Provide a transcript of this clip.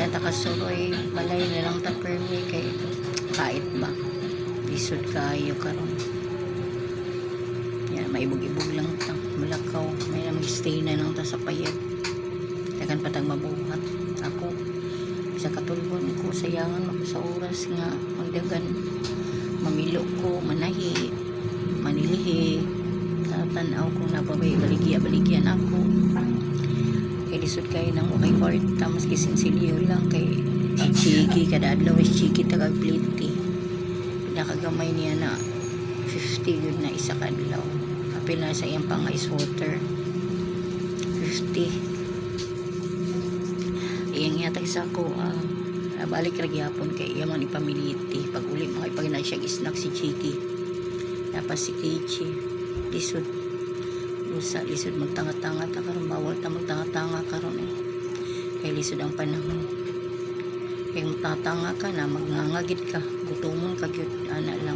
na takasuroy balay na lang ta permi kay kait ba lisod kayo karon yan maibog-ibog lang ta malakaw may namang stay na lang ta sa payag tagan patang mabuhat ako sa katulgon ko sayangan ako sa oras nga magdagan mamilo ko manahi manilihi tatanaw kung napabay baligya-baligyan ako kay lisod kayo ng okay kwarta maski sinsilyo lang kay chiki kada adlaw is chiki tagag pliti pinakagamay niya na 50 yun na isa kadlaw apil na sa iyang pang ice water 50 iyang yatag sa ko balik ragyapon kay iya man ipamiliti pag uli mga ipagina siya snack si chiki tapos si Kichi lisod usa lisod magtanga-tanga ta karon bawal ta magtanga-tanga karon kay lisod ang panahon kay magtatanga ka na magngangagid ka gutumon ka gyud ana lang